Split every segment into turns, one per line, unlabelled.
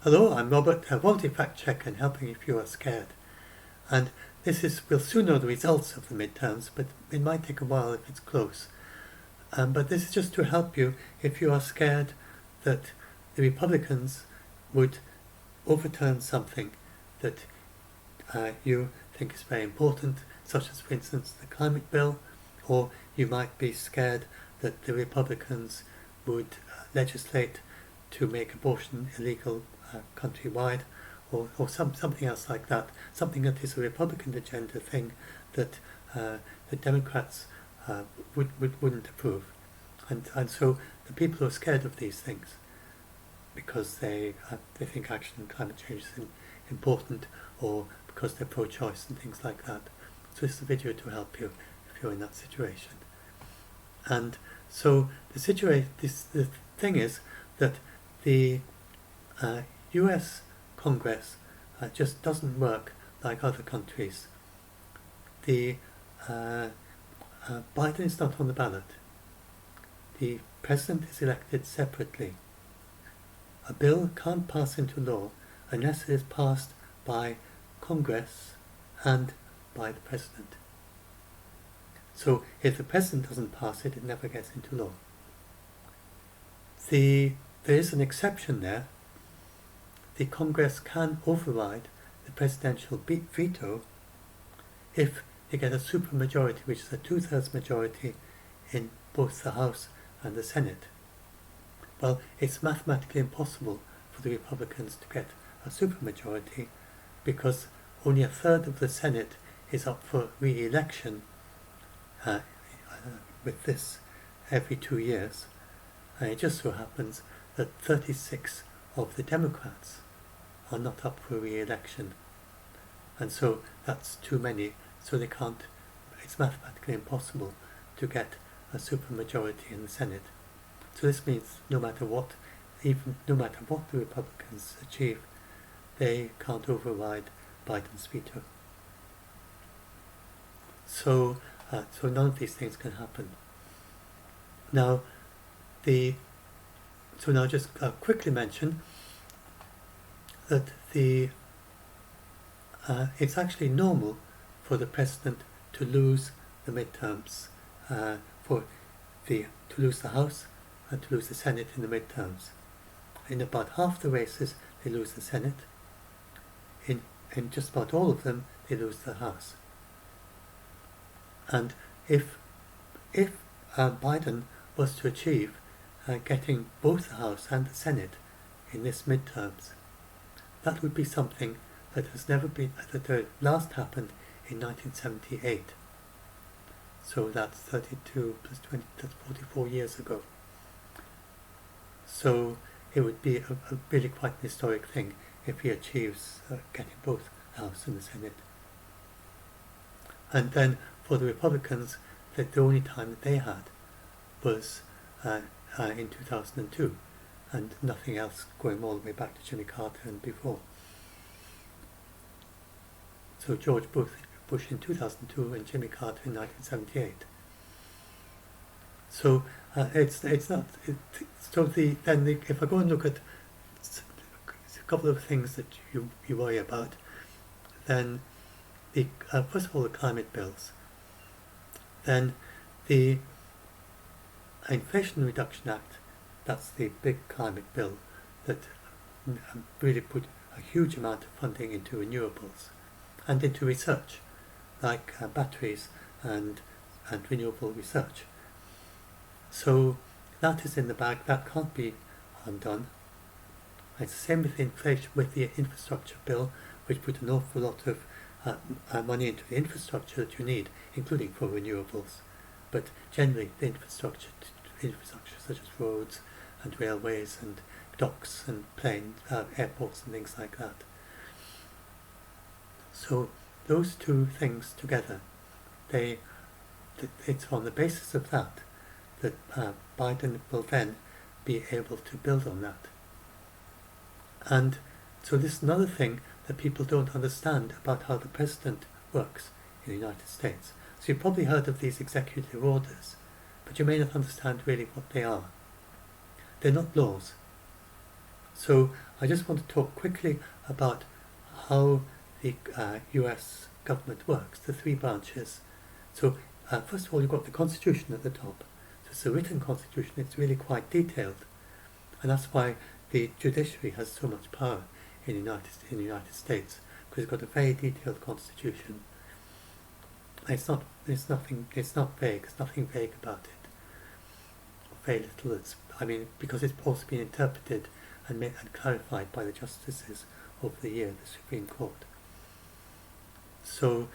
Hello, I'm Robert, a Quality Fact Check and helping if you are scared. And we'll soon know the results of the midterms, but it might take a while if it's close. But this is just to help you if you are scared that the Republicans would overturn something that you think is very important, such as, for instance, the climate bill, or you might be scared that the Republicans would legislate to make abortion illegal countrywide, or something else like that, something that is a Republican agenda thing that the Democrats wouldn't approve. And so the people who are scared of these things, because they think action on climate change is important, or because they're pro-choice and things like that. So this is a video to help you if you're in that situation. And so the thing is that the US Congress just doesn't work like other countries. The Biden is not on the ballot. The president is elected separately. A bill can't pass into law unless it is passed by Congress and by the president. So if the president doesn't pass it, it never gets into law. There is an exception there. The Congress can override the presidential veto if they get a supermajority, which is a 2/3 majority in both the House and the Senate. Well, it's mathematically impossible for the Republicans to get a supermajority because only 1/3 of the Senate is up for re-election with this every 2 years. And it just so happens that 36 of the Democrats are not up for re-election. And so that's too many, so they can't, it's mathematically impossible to get a supermajority in the Senate. So this means no matter what the Republicans achieve, they can't override Biden's veto. So none of these things can happen. Now, now just quickly mention that it's actually normal for the president to lose the midterms, to lose the House and to lose the Senate in the midterms. In about half the races, they lose the Senate. In just about all of them, they lose the House. And if Biden was to achieve getting both the House and the Senate in this midterms, that would be something that has never been, that last happened in 1978. So that's 32 plus 20, that's 44 years ago. So it would be a really quite an historic thing if he achieves getting both the House and the Senate. And then for the Republicans, the only time that they had was in 2002, and nothing else going all the way back to Jimmy Carter and before. So George Bush in 2002 and Jimmy Carter in 1978. So if I go and look at a couple of things that you worry about, then first of all the climate bills, then the Inflation Reduction Act, that's the big climate bill that really put a huge amount of funding into renewables and into research, like batteries and renewable research. So that is in the bag, that can't be undone. It's the same with the infrastructure bill, which put an awful lot of money into the infrastructure that you need, including for renewables. But generally the infrastructure such as roads and railways and docks and airports and things like that. So those two things together, it's on the basis of that Biden will then be able to build on that. And so this is another thing that people don't understand about how the president works in the United States. So you've probably heard of these executive orders, but you may not understand really what they are. They're not laws. So I just want to talk quickly about how the US government works, the three branches. So first of all, you've got the Constitution at the top. So it's a written Constitution, it's really quite detailed. And that's why the judiciary has so much power in the United States, because it's got a very detailed Constitution. It's not vague, there's nothing vague about it. Very little, because it's also been interpreted and clarified by the justices over the year, the Supreme Court. So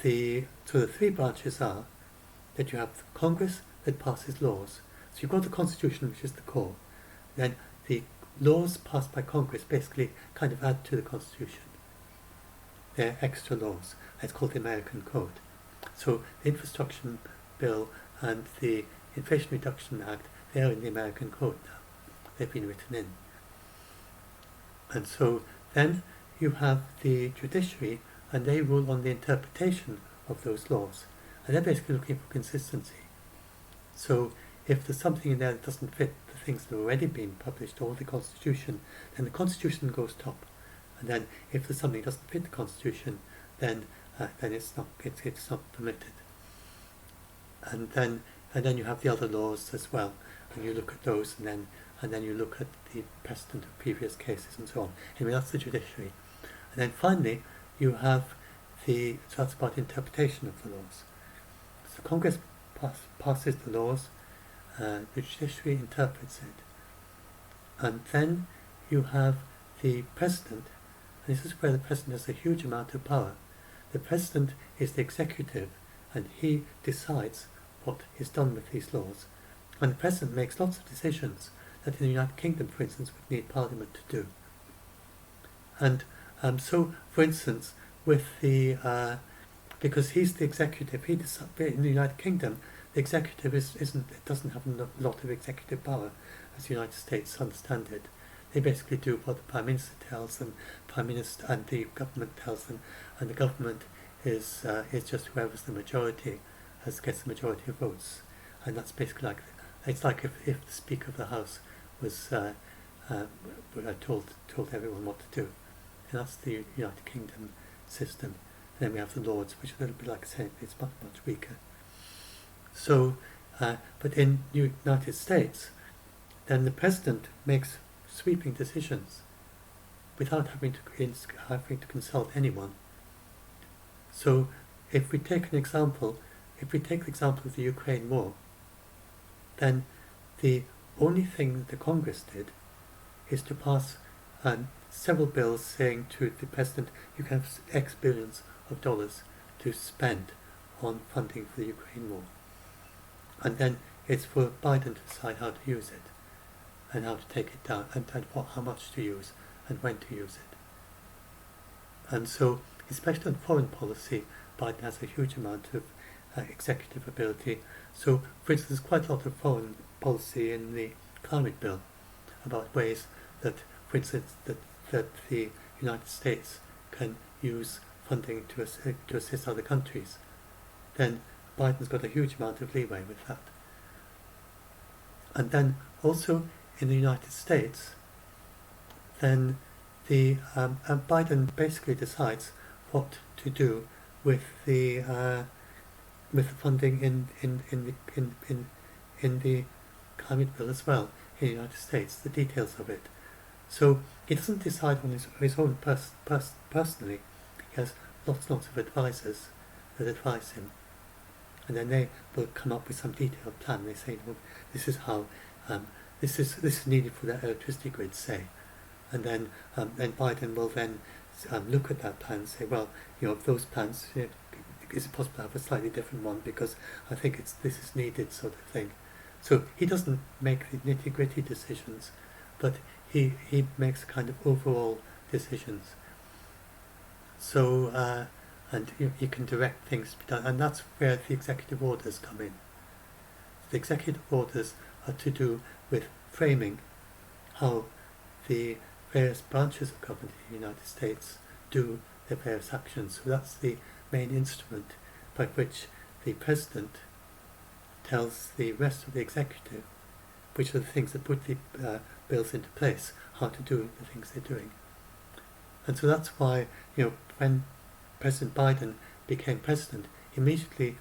the three branches are that you have Congress that passes laws. So you've got the Constitution, which is the core. Then the laws passed by Congress basically kind of add to the Constitution. They're extra laws. It's called the American Code. So the Infrastructure Bill and the Inflation Reduction Act, they are in the American Code now. They've been written in. And so then you have the judiciary, and they rule on the interpretation of those laws. And they're basically looking for consistency. So if there's something in there that doesn't fit the things that have already been published or the Constitution, then the Constitution goes top. And then if there's something that doesn't fit the Constitution, then it's not permitted. And then you have the other laws as well, and you look at those, and then you look at the precedent of previous cases and so on. Anyway, that's the judiciary. And then finally, you have so that's about interpretation of the laws. So Congress passes the laws, the judiciary interprets it. And then you have the president, and this is where the president has a huge amount of power. The president is the executive, and he decides what is done with these laws. And the president makes lots of decisions that in the United Kingdom, for instance, would need Parliament to do. And so, for instance, with because he's the executive, in the United Kingdom, the executive doesn't have a lot of executive power, as the United States understand it. They basically do what the Prime Minister tells them, Prime Minister and the government tells them, and the government is just whoever's the majority gets the majority of votes. And that's basically it's like if the Speaker of the House was told everyone what to do. And that's the United Kingdom system. And then we have the Lords, which is a little bit like the Senate, it's much, much weaker. So, but in the United States, then the President makes sweeping decisions without having to consult anyone. So, if we take the example of the Ukraine war, then the only thing that the Congress did is to pass several bills saying to the President, you can have X billions of dollars to spend on funding for the Ukraine war. And then it's for Biden to decide how to use it, and how to take it down, and how much to use, and when to use it. And so, especially on foreign policy, Biden has a huge amount of executive ability. So, for instance, there's quite a lot of foreign policy in the climate bill about ways that, for instance, that the United States can use funding to assist other countries. Then Biden's got a huge amount of leeway with that. And then also in the United States, then Biden basically decides what to do with the funding in the climate bill as well in the United States, the details of it. So he doesn't decide on his own personally. He has lots of advisors that advise him, and then they will come up with some detailed plan. They say, well, this is how this is needed for that electricity grid, say, and then Biden will then look at that plan and say, well, of those plans, is it possible to have a slightly different one because I think this is needed, sort of thing. So he doesn't make the nitty-gritty decisions, but he makes kind of overall decisions. So and you can direct things to be done, and that's where the executive orders come in. The executive orders are to do with framing how the various branches of government in the United States do their various actions. So that's the main instrument by which the President tells the rest of the executive which are the things that put the bills into place, how to do the things they're doing. And so that's why, when President Biden became president, immediately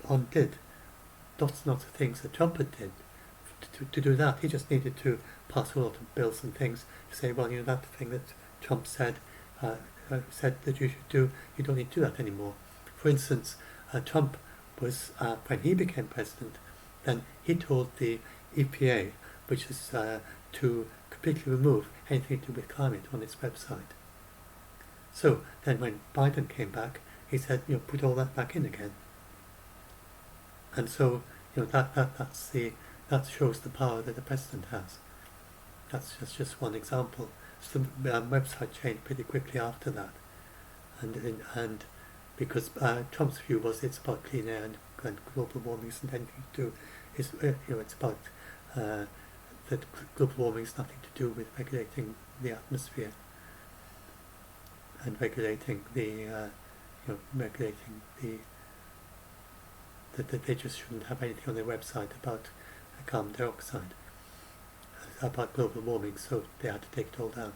undid lots and lots of things that Trump had did. To do that, he just needed to pass a lot of bills and things to say, well, that thing that Trump said that you should do, you don't need to do that anymore. For instance, Trump was, when he became president, then he told the EPA, which is to completely remove anything to do with climate on its website. So then when Biden came back, he said, put all that back in again. And so, that shows the power that the president has. That's just one example. So the website changed pretty quickly after that, and because Trump's view was it's about clean air and global warming isn't anything to do. It's about that global warming is nothing to do with regulating the atmosphere and regulating that they just shouldn't have anything on their website about carbon dioxide, about global warming, so they had to take it all down.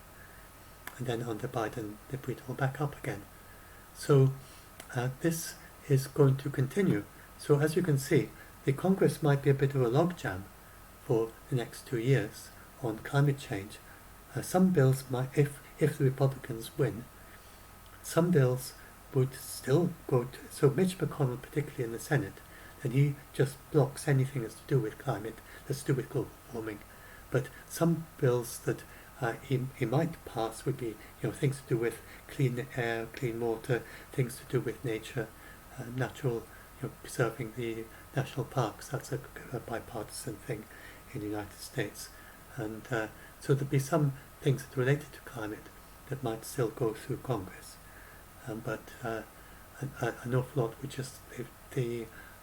And then under Biden, they put it all back up again. So this is going to continue. So as you can see, the Congress might be a bit of a logjam for the next 2 years on climate change. Some bills might, if the Republicans win, some bills would still go to, so Mitch McConnell, particularly in the Senate, then he just blocks anything that's to do with climate, that's to do with global warming. But some bills that he might pass would be, things to do with clean air, clean water, things to do with nature, natural, preserving the national parks. That's a bipartisan thing in the United States. And so there'd be some things that are related to climate that might still go through Congress. But an awful lot would just,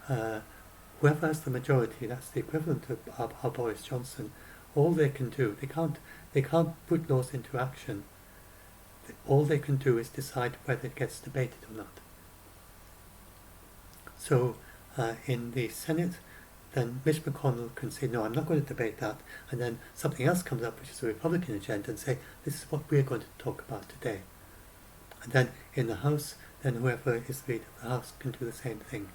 whoever has the majority, that's the equivalent of our Boris Johnson, all they can do, they can't put laws into action. All they can do is decide whether it gets debated or not. So in the Senate, then Mitch McConnell can say, no, I'm not going to debate that, and then something else comes up, which is a Republican agenda, and say, this is what we're going to talk about today. And then in the House, then whoever is the leader of the House can do the same thing.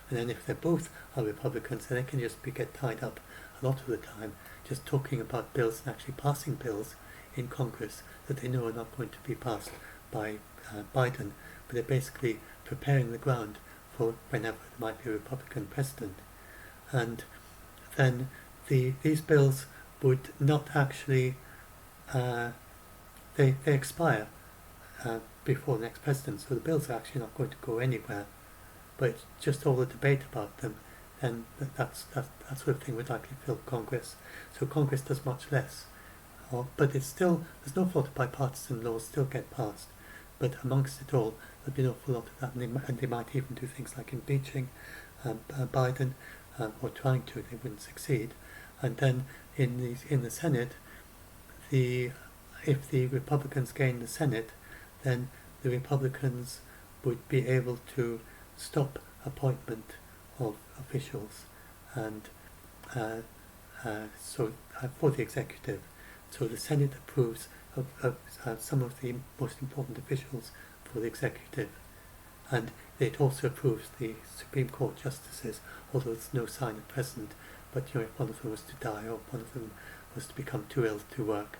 And then if they both are Republicans, then they can just get tied up a lot of the time just talking about bills and actually passing bills in Congress that they know are not going to be passed by Biden, but they're basically preparing the ground for whenever there might be a Republican president. And then these bills would not actually, they expire before the next president, so the bills are actually not going to go anywhere, but just all the debate about them, and that sort of thing would likely fill Congress. So Congress does much less, but it's still, there's an awful lot of bipartisan laws still get passed, but amongst it all, there'll be an awful lot of that, and they might even do things like impeaching Biden, or trying to. They wouldn't succeed. And then in the Senate, if the Republicans gain the Senate, then the Republicans would be able to stop appointment of officials, and so for the executive. So the Senate approves of some of the most important officials for the executive, and it also approves the Supreme Court justices, although there's no sign at present. But if one of them was to die or one of them was to become too ill to work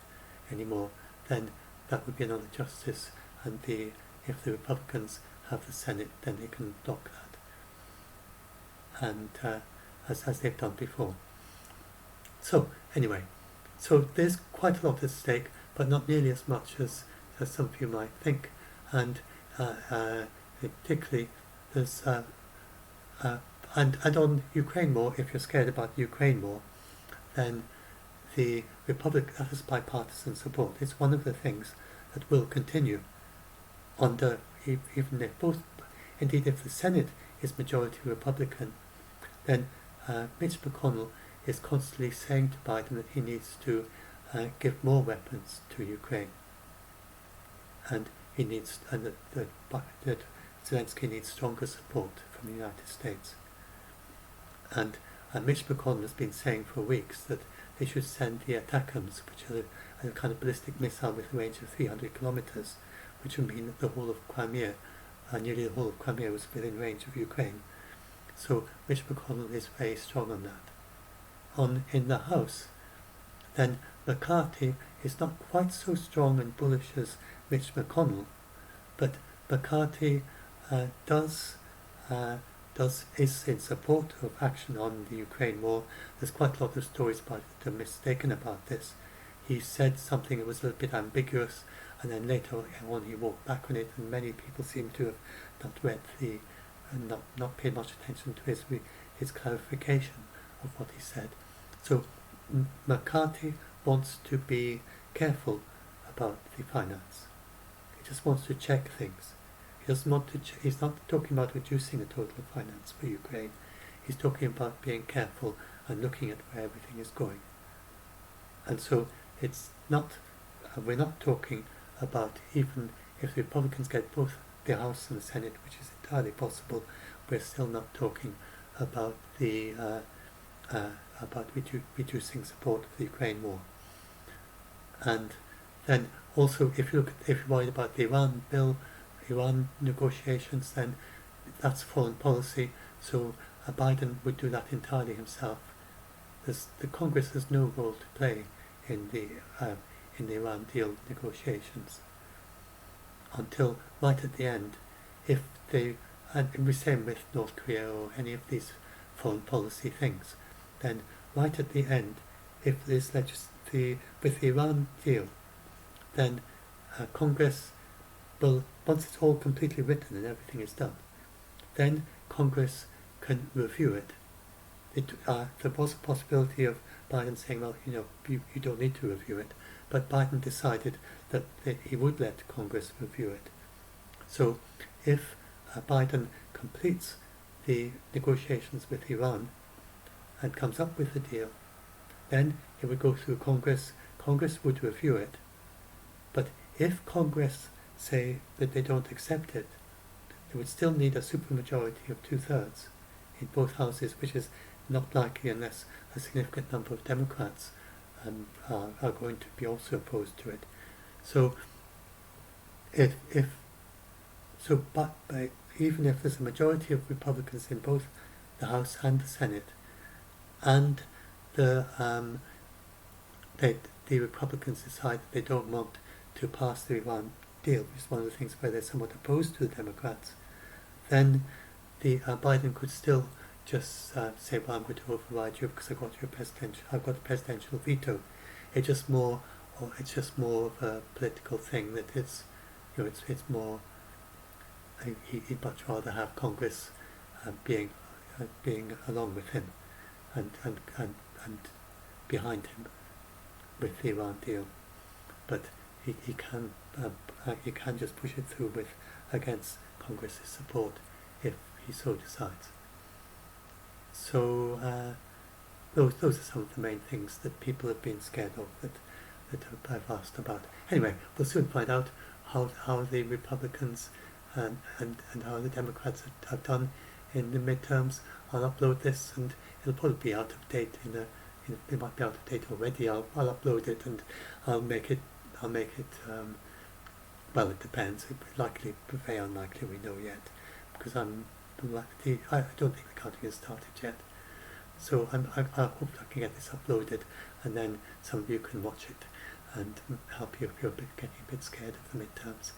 anymore, then that would be another justice, and if the Republicans have the Senate, then they can block that, and as they've done before. So anyway, so there's quite a lot at stake, but not nearly as much as some of you might think, and particularly there's and on Ukraine war, if you're scared about the Ukraine war, then the Republic, that is bipartisan support. It's one of the things that will continue under, even if both, indeed if the Senate is majority Republican, then Mitch McConnell is constantly saying to Biden that he needs to give more weapons to Ukraine, and he needs, and that Zelensky needs stronger support from the United States. And Mitch McConnell has been saying for weeks that they should send the ATACMS, which are a kind of ballistic missile with a range of 300 kilometers, which would mean that the whole of Crimea, nearly the whole of Crimea, was within range of Ukraine. So Mitch McConnell is very strong on that. In the House, then McCarthy is not quite so strong and bullish as Mitch McConnell, but McCarthy is in support of action on the Ukraine war. There's quite a lot of stories about it that are mistaken about this. He said something that was a little bit ambiguous, and then later on he walked back on it, and many people seem to have not read not paid much attention to his clarification of what he said. So McCarthy wants to be careful about the finance. He just wants to check things. He doesn't want to. He's not talking about reducing the total finance for Ukraine. He's talking about being careful and looking at where everything is going. And so it's not. We're not talking about, even if the Republicans get both the House and the Senate, which is entirely possible, we're still not talking about reducing support for the Ukraine war. And then also, if you're worried about the Iran negotiations, then that's foreign policy. So Biden would do that entirely himself. The Congress has no role to play in the Iran deal negotiations until right at the end. And the same with North Korea or any of these foreign policy things, then right at the end, if there's with the Iran deal, then Congress will, once it's all completely written and everything is done, then Congress can review it. There was a possibility of Biden saying, well, you don't need to review it, but Biden decided that he would let Congress review it. So if Biden completes the negotiations with Iran and comes up with a deal, then it would go through Congress. Congress would review it. But if Congress say that they don't accept it, they would still need a supermajority of 2/3 in both houses, which is not likely unless a significant number of Democrats are going to be also opposed to it. So but even if there's a majority of Republicans in both the House and the Senate, and the Republicans decide that they don't want to pass the Iran deal, which is one of the things where they're somewhat opposed to the Democrats, then Biden could still just say, well, I'm going to override you because I've got a presidential veto. It's just more of a political thing that it's more. He'd much rather have Congress being along with him and behind him with the Iran deal, but he can just push it through against Congress's support if he so decides. So those are some of the main things that people have been scared of that I've asked about. Anyway, we'll soon find out how the Republicans and how the Democrats have done in the midterms. I'll upload this, and it'll probably be out of date. It might be out of date already. I'll upload it, and I'll make it. Well, it depends. It's likely, very unlikely we know yet, because I don't think the counting has started yet. So I hope I can get this uploaded, and then some of you can watch it and help you if you're getting a bit scared of the midterms.